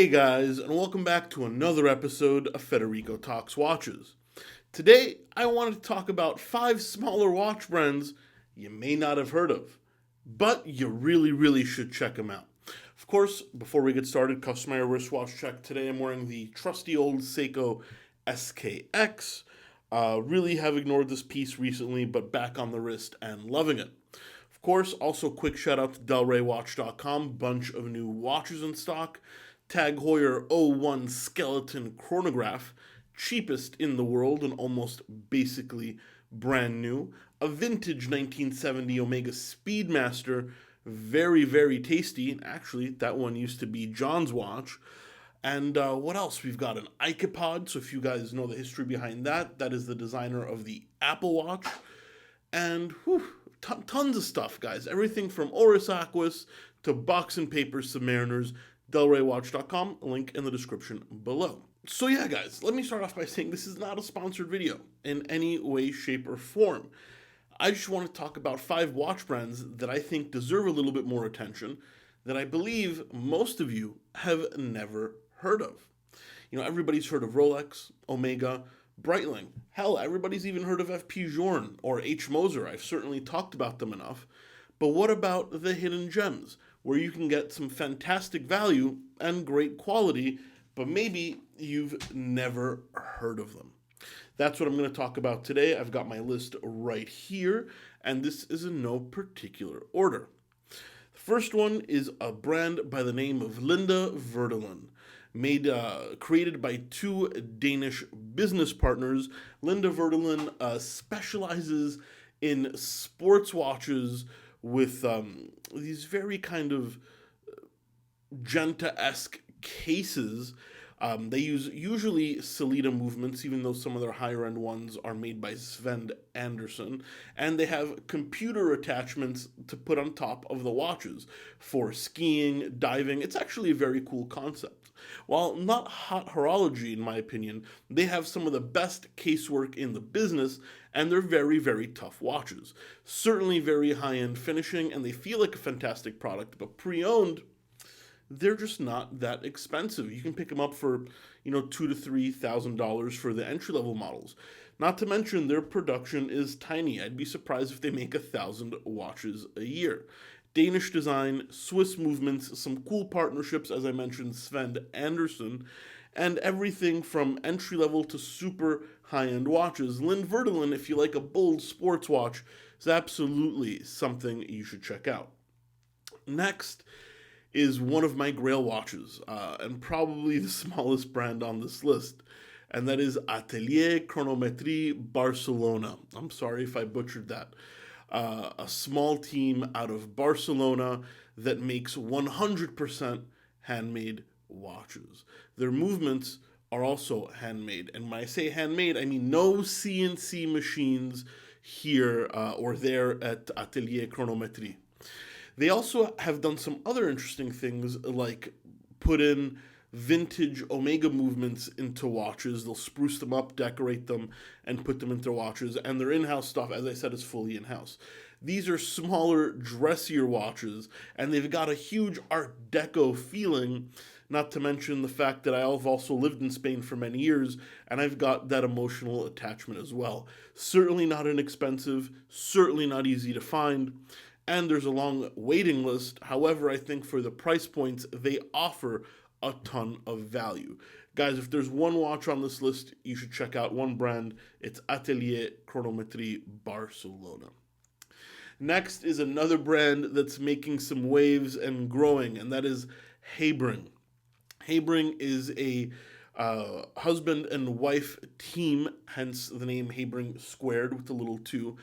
Hey guys, and welcome back to another episode of Federico Talks Watches. Today, I wanted to talk about 5 smaller watch brands you may not have heard of, but you really should check them out. Of course, before we get started, customary wristwatch check. Today I'm wearing the trusty old Seiko SKX. Really have ignored this piece recently, but back on the wrist and loving it. Of course, also quick shout out to DelReyWatch.com, bunch of new watches in stock. Tag Heuer 01 skeleton chronograph, cheapest in the world and almost basically brand new. A vintage 1970 Omega Speedmaster, very tasty. And actually, that one used to be John's watch. And what else? We've got an iCapod, so if you guys know the history behind that, that is the designer of the Apple Watch. And tons of stuff, guys. Everything from Oris Aquis to Box and Paper Submariners. DelReyWatch.com, link in the description below. So yeah, guys, let me start off by saying this is not a sponsored video in any way, shape, or form. I just want to talk about 5 watch brands that I think deserve a little bit more attention that I believe most of you have never heard of. You know, everybody's heard of Rolex, Omega, Breitling. Hell, everybody's even heard of FP Journe or H. Moser. I've certainly talked about them enough. But what about the hidden gems, where you can get some fantastic value and great quality, but maybe you've never heard of them? That's what I'm going to talk about today. I've got my list right here, and this is in no particular order. The first one is a brand by the name of Linde Werdelin. Created by 2 Danish business partners. Linde Werdelin specializes in sports watches with these very kind of Genta-esque cases. They use usually Sellita movements, even though some of their higher end ones are made by Sven Anderson. And they have computer attachments to put on top of the watches for skiing, diving. It's actually a very cool concept. While not hot horology, in my opinion, they have some of the best casework in the business, and they're very tough watches. Certainly very high-end finishing, and they feel like a fantastic product, but pre-owned, they're just not that expensive. You can pick them up for, $2,000 to $3,000 for the entry-level models. Not to mention their production is tiny. I'd be surprised if they make 1,000 watches a year. Danish design, Swiss movements, some cool partnerships, as I mentioned, Sven Anderson, and everything from entry-level to super high-end watches. Linde Werdelin, if you like a bold sports watch, is absolutely something you should check out. Next is one of my grail watches, and probably the smallest brand on this list, and that is Atelier Chronometry Barcelona. I'm sorry if I butchered that. A small team out of Barcelona that makes 100% handmade watches. Their movements are also handmade. And when I say handmade, I mean no CNC machines here or there at Atelier Chronometry. They also have done some other interesting things, like put in vintage Omega movements into watches. They'll spruce them up, decorate them, and put them into watches. And their in-house stuff, as I said, is fully in-house. These are smaller, dressier watches, and they've got a huge Art Deco feeling, not to mention the fact that I've also lived in Spain for many years, and I've got that emotional attachment as well. Certainly not inexpensive, certainly not easy to find, and there's a long waiting list. However, I think for the price points they offer a ton of value. Guys, if there's one watch on this list you should check out, one brand, it's Atelier Chronometry Barcelona. Next is another brand that's making some waves and growing, and that is Heybring. Heybring is a husband and wife team, hence the name Heybring squared with the little 2.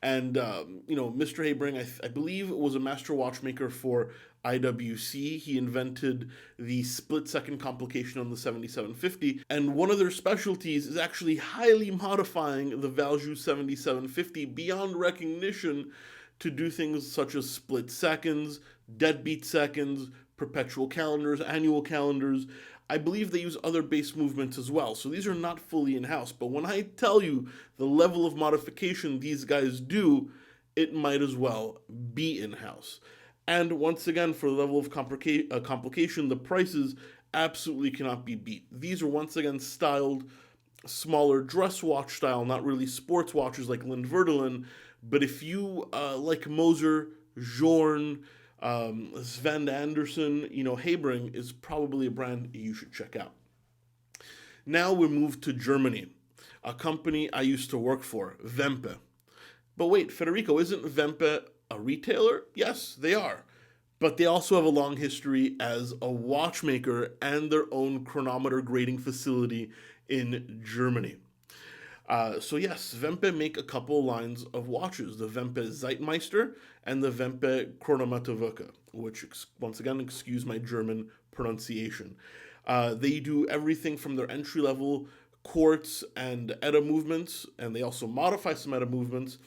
And, Mr. Heybring, I believe, was a master watchmaker for IWC. He invented the split-second complication on the 7750, and one of their specialties is actually highly modifying the Valjoux 7750 beyond recognition to do things such as split seconds, deadbeat seconds, perpetual calendars, annual calendars. I believe they use other base movements as well. So these are not fully in-house. But when I tell you the level of modification these guys do, it might as well be in-house. And once again, for the level of complication, the prices absolutely cannot be beat. These are once again styled smaller dress watch style, not really sports watches like Linde Werdelin, but if you like Moser, Jorn, Sven Anderson, Heybring is probably a brand you should check out. Now we move to Germany, a company I used to work for, Wempe. But wait, Federico, isn't Wempe a retailer? Yes, they are. But they also have a long history as a watchmaker and their own chronometer grading facility in Germany. So yes, Wempe make a couple lines of watches, the Wempe Zeitmeister and the Wempe Chronometrie, which, once again, excuse my German pronunciation. They do everything from their entry-level quartz and ETA movements, and they also modify some ETA movements,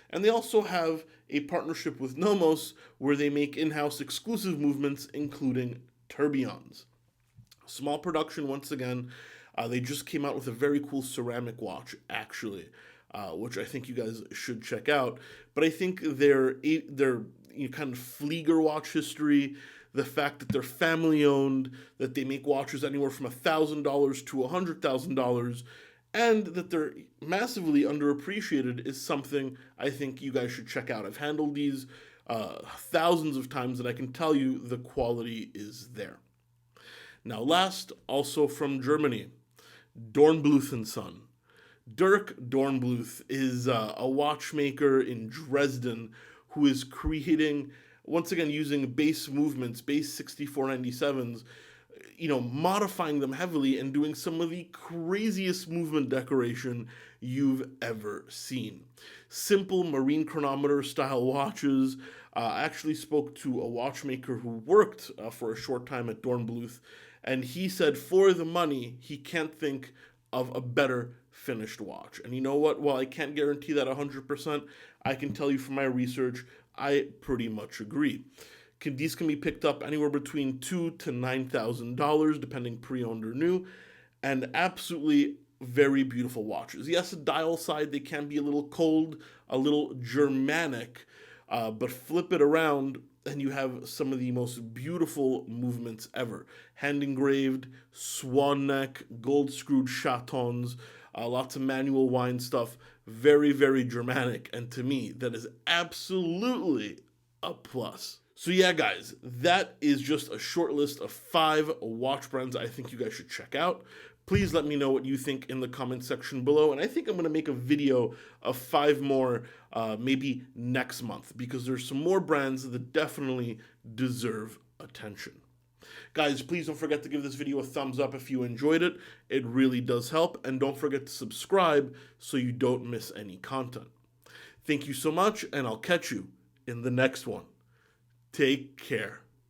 and they also have a partnership with Nomos where they make in-house exclusive movements, including tourbillons. Small production, once again. They just came out with a very cool ceramic watch, actually, which I think you guys should check out. But I think their kind of Flieger watch history, the fact that they're family owned, that they make watches anywhere from $1,000 to $100,000, and that they're massively underappreciated is something I think you guys should check out. I've handled these thousands of times, and I can tell you the quality is there. Now, last, also from Germany, Dornbluth and Son. Dirk Dornbluth is a watchmaker in Dresden who is creating, once again, using base movements, base 6497s, modifying them heavily and doing some of the craziest movement decoration you've ever seen. Simple marine chronometer style watches. I actually spoke to a watchmaker who worked for a short time at Dornbluth, and he said for the money, he can't think of a better finished watch. And you know what? While I can't guarantee that 100%, I can tell you from my research, I pretty much agree. These can be picked up anywhere between $2,000 to $9,000, depending pre-owned or new, and absolutely very beautiful watches. Yes, the dial side, they can be a little cold, a little Germanic, but flip it around and you have some of the most beautiful movements ever. Hand engraved, swan neck, gold screwed chatons, lots of manual wind stuff. Very, very Germanic, and to me, that is absolutely a plus. So yeah, guys, that is just a short list of 5 watch brands I think you guys should check out. Please let me know what you think in the comment section below, and I think I'm going to make a video of 5 more maybe next month, because there's some more brands that definitely deserve attention. Guys, please don't forget to give this video a thumbs up if you enjoyed it. It really does help, and don't forget to subscribe so you don't miss any content. Thank you so much, and I'll catch you in the next one. Take care.